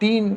3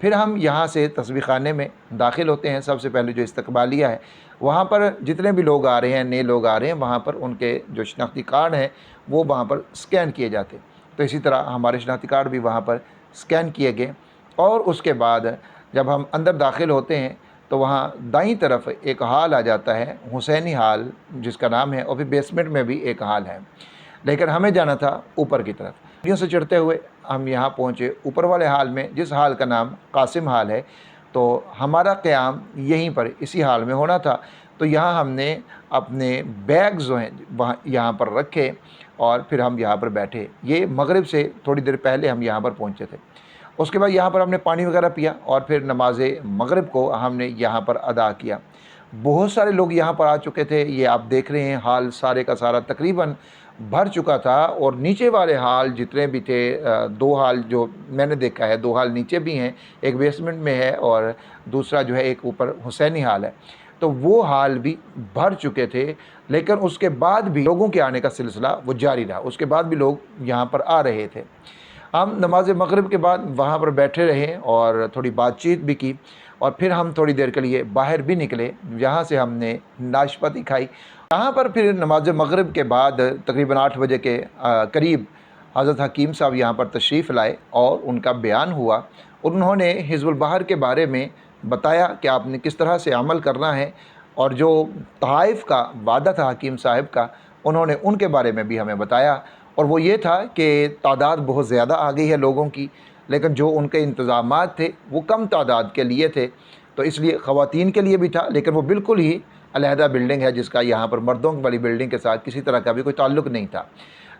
پھر ہم یہاں سے تسبیح خانے میں داخل ہوتے ہیں۔ سب سے پہلے جو استقبالیہ ہے وہاں پر جتنے بھی لوگ آ رہے ہیں، نئے لوگ آ رہے ہیں، وہاں پر ان کے جو شناختی کارڈ ہیں وہ وہاں پر سکین کیے جاتے ہیں۔ تو اسی طرح ہمارے شناختی کارڈ بھی وہاں پر سکین کیے گئے، اور اس کے بعد جب ہم اندر داخل ہوتے ہیں تو وہاں دائیں طرف ایک ہال آ جاتا ہے، حسینی ہال جس کا نام ہے، اور پھر بیسمنٹ میں بھی ایک ہال ہے، لیکن ہمیں جانا تھا اوپر کی طرف۔ سیڑھیوں سے چڑھتے ہوئے ہم یہاں پہنچے اوپر والے ہال میں، جس ہال کا نام قاسم ہال ہے۔ تو ہمارا قیام یہیں پر اسی ہال میں ہونا تھا۔ تو یہاں ہم نے اپنے بیگز جو ہیں وہاں یہاں پر رکھے، اور پھر ہم یہاں پر بیٹھے۔ یہ مغرب سے تھوڑی دیر پہلے ہم یہاں پر پہنچے تھے۔ اس کے بعد یہاں پر ہم نے پانی وغیرہ پیا، اور پھر نماز مغرب کو ہم نے یہاں پر ادا کیا۔ بہت سارے لوگ یہاں پر آ چکے تھے، یہ آپ دیکھ رہے ہیں ہال سارے کا سارا تقریباً بھر چکا تھا، اور نیچے والے ہال جتنے بھی تھے، دو ہال جو میں نے دیکھا ہے، دو ہال نیچے بھی ہیں، ایک بیسمنٹ میں ہے اور دوسرا جو ہے ایک اوپر حسینی ہال ہے، تو وہ ہال بھی بھر چکے تھے۔ لیکن اس کے بعد بھی لوگوں کے آنے کا سلسلہ وہ جاری رہا، اس کے بعد بھی لوگ یہاں پر آ رہے تھے۔ ہم نماز مغرب کے بعد وہاں پر بیٹھے رہے اور تھوڑی بات چیت بھی کی، اور پھر ہم تھوڑی دیر کے لیے باہر بھی نکلے، یہاں سے ہم نے ناشپاتی کھائی۔ یہاں پر پھر نماز مغرب کے بعد تقریباً 8 بجے کے قریب حضرت حکیم صاحب یہاں پر تشریف لائے، اور ان کا بیان ہوا۔ انہوں نے حزب البحر کے بارے میں بتایا کہ آپ نے کس طرح سے عمل کرنا ہے، اور جو تحائف کا وعدہ تھا حکیم صاحب کا، انہوں نے ان کے بارے میں بھی ہمیں بتایا، اور وہ یہ تھا کہ تعداد بہت زیادہ آ گئی ہے لوگوں کی، لیکن جو ان کے انتظامات تھے وہ کم تعداد کے لیے تھے، تو اس لیے خواتین کے لیے بھی تھا، لیکن وہ بالکل ہی علیحدہ بلڈنگ ہے، جس کا یہاں پر مردوں والی بلڈنگ کے ساتھ کسی طرح کا بھی کوئی تعلق نہیں تھا۔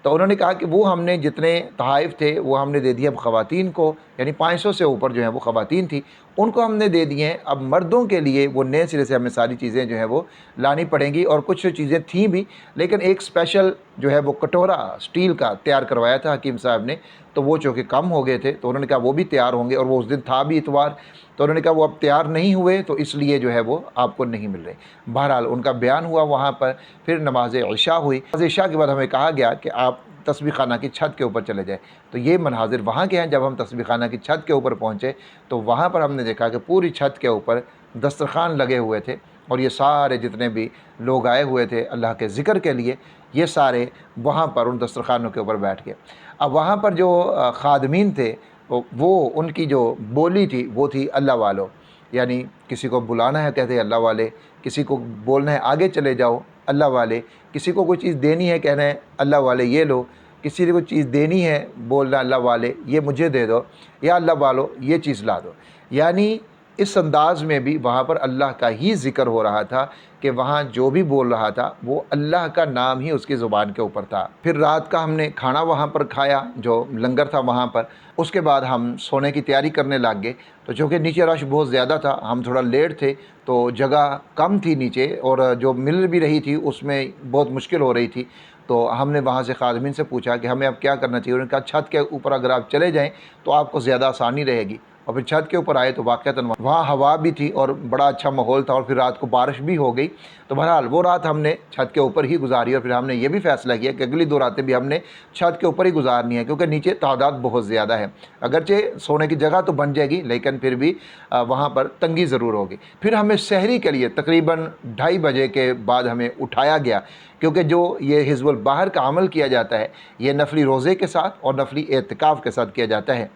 تو انہوں نے کہا کہ وہ ہم نے جتنے تحائف تھے وہ ہم نے دے دیے اب خواتین کو، یعنی 500 سے اوپر جو ہیں وہ خواتین تھی، ان کو ہم نے دے دیے ہیں۔ اب مردوں کے لیے وہ نئے سرے سے ہمیں ساری چیزیں جو ہیں وہ لانی پڑیں گی، اور کچھ چیزیں تھیں بھی، لیکن ایک اسپیشل جو ہے وہ کٹورا اسٹیل کا تیار کروایا تھا حکیم صاحب نے، تو وہ چونکہ کم ہو گئے تھے تو انہوں نے کہا وہ بھی تیار ہوں گے، اور وہ اس دن تھا بھی اتوار، تو انہوں نے کہا وہ اب تیار نہیں ہوئے تو اس لیے جو ہے وہ آپ کو نہیں مل رہے۔ بہرحال ان کا بیان ہوا وہاں پر، پھر نماز عشاء ہوئی۔ نماز عشاء کے بعد ہمیں کہا گیا کہ آپ تسبیح خانہ کی چھت کے اوپر چلے جائیں۔ تو یہ مناظر وہاں کے ہیں۔ جب ہم تسبیح خانہ کی چھت کے اوپر پہنچے تو وہاں پر ہم نے دیکھا کہ پوری چھت کے اوپر دسترخوان لگے ہوئے تھے، اور یہ سارے جتنے بھی لوگ آئے ہوئے تھے اللہ کے ذکر کے لیے، یہ سارے وہاں پر ان دسترخوانوں کے اوپر بیٹھ گئے۔ اب وہاں پر جو خادمین تھے وہ ان کی جو بولی تھی وہ تھی اللہ والو، یعنی کسی کو بلانا ہے کہتے ہیں اللہ والے، کسی کو بولنا ہے آگے چلے جاؤ اللہ والے، کسی کو کوئی چیز دینی ہے کہنا ہے اللہ والے یہ لو، کسی کو کوئی چیز دینی ہے بولنا اللہ والے یہ مجھے دے دو، یا اللہ والو یہ چیز لا دو۔ یعنی اس انداز میں بھی وہاں پر اللہ کا ہی ذکر ہو رہا تھا، کہ وہاں جو بھی بول رہا تھا وہ اللہ کا نام ہی اس کی زبان کے اوپر تھا۔ پھر رات کا ہم نے کھانا وہاں پر کھایا، جو لنگر تھا وہاں پر۔ اس کے بعد ہم سونے کی تیاری کرنے لگ گئے، تو چونکہ نیچے رش بہت زیادہ تھا، ہم تھوڑا لیٹ تھے تو جگہ کم تھی نیچے، اور جو مل بھی رہی تھی اس میں بہت مشکل ہو رہی تھی۔ تو ہم نے وہاں سے خادمین سے پوچھا کہ ہمیں اب کیا کرنا چاہیے۔ انہوں نے کہا چھت کے اوپر اگر آپ چلے جائیں تو آپ کو زیادہ آسانی رہے گی۔ اور پھر چھت کے اوپر آئے تو واقعتاً وہاں ہوا بھی تھی اور بڑا اچھا ماحول تھا، اور پھر رات کو بارش بھی ہو گئی۔ تو بہرحال وہ رات ہم نے چھت کے اوپر ہی گزاری، اور پھر ہم نے یہ بھی فیصلہ کیا کہ اگلی 2 راتیں بھی ہم نے چھت کے اوپر ہی گزارنی ہے، کیونکہ نیچے تعداد بہت زیادہ ہے۔ اگرچہ سونے کی جگہ تو بن جائے گی، لیکن پھر بھی وہاں پر تنگی ضرور ہوگی۔ پھر ہمیں سحری کے لیے تقریباً 2:30 بجے کے بعد ہمیں اٹھایا گیا، کیونکہ جو یہ حزب البحر کا عمل کیا جاتا ہے یہ نفلی روزے کے ساتھ اور نفلی اعتکاف کے ساتھ کیا جاتا ہے۔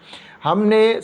ہمیں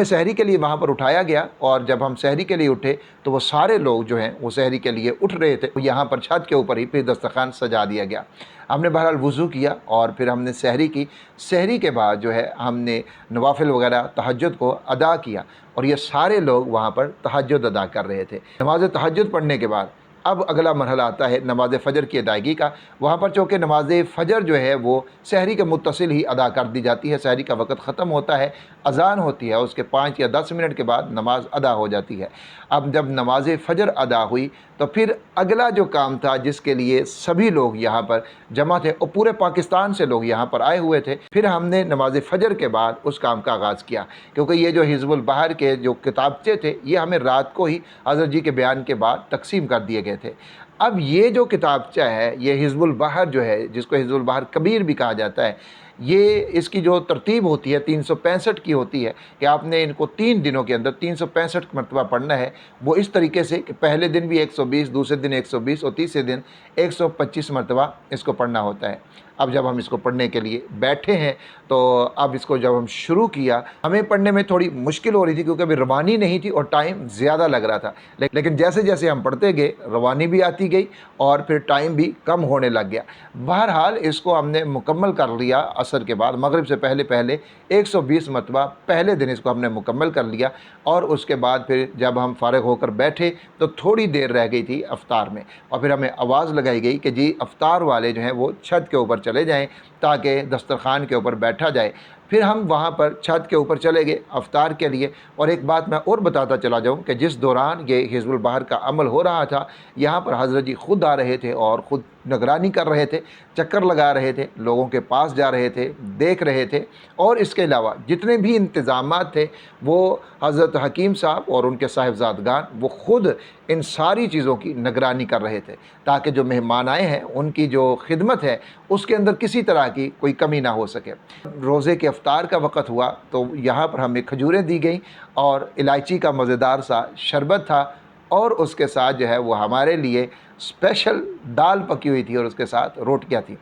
سحری کے لیے وہاں پر اٹھایا گیا، اور جب ہم سحری کے لیے اٹھے تو وہ سارے لوگ جو ہیں وہ سحری کے لیے اٹھ رہے تھے، یہاں پر چھت کے اوپر ہی پھر دسترخوان سجا دیا گیا۔ ہم نے بہرحال وضو کیا، اور پھر ہم نے سحری کی۔ سحری کے بعد جو ہے ہم نے نوافل وغیرہ تہجد کو ادا کیا، اور یہ سارے لوگ وہاں پر تہجد ادا کر رہے تھے۔ نماز تہجد پڑھنے کے بعد اب اگلا مرحلہ آتا ہے نماز فجر کی ادائیگی کا۔ وہاں پر چونکہ نماز فجر جو ہے وہ سحری کے متصل ہی ادا کر دی جاتی ہے، سحری کا وقت ختم ہوتا ہے، اذان ہوتی ہے، اس کے 5 یا 10 منٹ کے بعد نماز ادا ہو جاتی ہے۔ اب جب نماز فجر ادا ہوئی تو پھر اگلا جو کام تھا جس کے لیے سبھی لوگ یہاں پر جمع تھے، اور پورے پاکستان سے لوگ یہاں پر آئے ہوئے تھے، پھر ہم نے نماز فجر کے بعد اس کام کا آغاز کیا، کیونکہ یہ جو حزب البحر کے جو کتابچے تھے یہ ہمیں رات کو ہی حضرت جی کے بیان کے بعد تقسیم کر دیے گئے تھے۔ اب یہ جو کتابچہ ہے یہ حزب البحر جو ہے، جس کو حزب البحر کبیر بھی کہا جاتا ہے، یہ اس کی جو ترتیب ہوتی ہے 365 کی ہوتی ہے کہ آپ نے ان کو 3 دنوں کے اندر 365 مرتبہ پڑھنا ہے، وہ اس طریقے سے کہ پہلے دن بھی 120، دوسرے دن 120 اور تیسرے دن 125 مرتبہ اس کو پڑھنا ہوتا ہے۔ اب جب ہم اس کو پڑھنے کے لیے بیٹھے ہیں تو اب اس کو جب ہم شروع کیا، ہمیں پڑھنے میں تھوڑی مشکل ہو رہی تھی کیونکہ ابھی روانی نہیں تھی اور ٹائم زیادہ لگ رہا تھا، لیکن جیسے جیسے ہم پڑھتے گئے روانی بھی آتی گئی اور پھر ٹائم بھی کم ہونے لگ گیا۔ بہرحال اس کو ہم نے مکمل کر لیا عصر کے بعد، مغرب سے پہلے 120 مرتبہ پہلے دن اس کو ہم نے مکمل کر لیا، اور اس کے بعد پھر جب ہم فارغ ہو کر بیٹھے تو تھوڑی دیر رہ گئی تھی افطار میں، اور پھر ہمیں آواز لگائی گئی کہ جی افطار والے جو ہیں وہ چھت کے اوپر چلے جائیں تاکہ دسترخوان کے اوپر بیٹھا جائے۔ پھر ہم وہاں پر چھت کے اوپر چلے گئے افطار کے لیے۔ اور ایک بات میں اور بتاتا چلا جاؤں کہ جس دوران یہ حزب البحر کا عمل ہو رہا تھا، یہاں پر حضرت جی خود آ رہے تھے اور خود نگرانی کر رہے تھے، چکر لگا رہے تھے، لوگوں کے پاس جا رہے تھے، دیکھ رہے تھے، اور اس کے علاوہ جتنے بھی انتظامات تھے وہ حضرت حکیم صاحب اور ان کے صاحبزادگان وہ خود ان ساری چیزوں کی نگرانی کر رہے تھے تاکہ جو مہمان آئے ہیں ان کی جو خدمت ہے اس کے اندر کسی طرح کی کوئی کمی نہ ہو سکے۔ روزے کے افطار کا وقت ہوا تو یہاں پر ہمیں کھجوریں دی گئیں اور الائچی کا مزیدار سا شربت تھا، اور اس کے ساتھ جو ہے وہ ہمارے لیے اسپیشل دال پکی ہوئی تھی اور اس کے ساتھ روٹیاں تھیں۔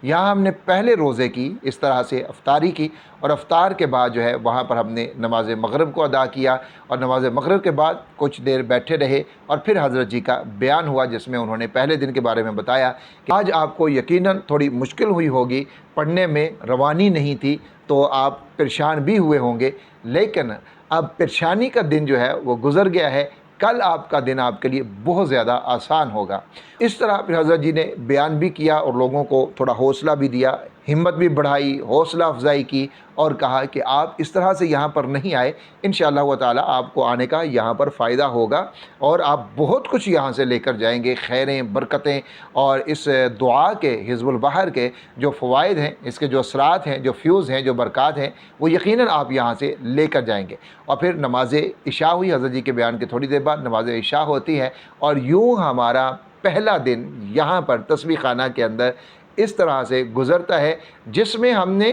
یہاں ہم نے پہلے روزے کی اس طرح سے افطاری کی، اور افطار کے بعد جو ہے وہاں پر ہم نے نماز مغرب کو ادا کیا، اور نماز مغرب کے بعد کچھ دیر بیٹھے رہے، اور پھر حضرت جی کا بیان ہوا جس میں انہوں نے پہلے دن کے بارے میں بتایا کہ آج آپ کو یقیناً تھوڑی مشکل ہوئی ہوگی، پڑھنے میں روانی نہیں تھی تو آپ پریشان بھی ہوئے ہوں گے، لیکن اب پریشانی کا دن جو ہے وہ گزر گیا ہے، کل آپ کا دن آپ کے لیے بہت زیادہ آسان ہوگا۔ اس طرح پھر حضرت جی نے بیان بھی کیا اور لوگوں کو تھوڑا حوصلہ بھی دیا، ہمت بھی بڑھائی، حوصلہ افزائی کی، اور کہا کہ آپ اس طرح سے یہاں پر نہیں آئے، انشاءاللہ تعالی آپ کو آنے کا یہاں پر فائدہ ہوگا، اور آپ بہت کچھ یہاں سے لے کر جائیں گے، خیریں، برکتیں، اور اس دعا کے، حزب البحر کے جو فوائد ہیں، اس کے جو اثرات ہیں، جو فیوز ہیں، جو برکات ہیں، وہ یقیناً آپ یہاں سے لے کر جائیں گے۔ اور پھر نماز عشاء ہوئی، حضرت جی کے بیان کے تھوڑی دیر بعد نماز عشاء ہوتی ہے، اور یوں ہمارا پہلا دن یہاں پر تسبیح خانہ کے اندر اس طرح سے گزرتا ہے، جس میں ہم نے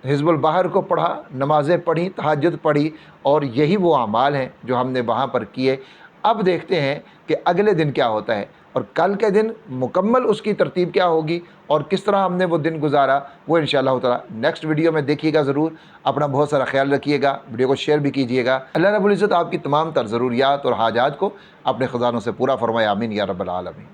حزب البحر کو پڑھا، نمازیں پڑھی، تہجد پڑھی، اور یہی وہ اعمال ہیں جو ہم نے وہاں پر کیے۔ اب دیکھتے ہیں کہ اگلے دن کیا ہوتا ہے، اور کل کے دن مکمل اس کی ترتیب کیا ہوگی اور کس طرح ہم نے وہ دن گزارا، وہ انشاءاللہ تعالی نیکسٹ ویڈیو میں دیکھیے گا ضرور۔ اپنا بہت سارا خیال رکھیے گا، ویڈیو کو شیئر بھی کیجیے گا۔ اللہ رب العزت آپ کی تمام تر ضروریات اور حاجات کو اپنے خزانوں سے پورا فرمائے، آمین یا رب العالمین۔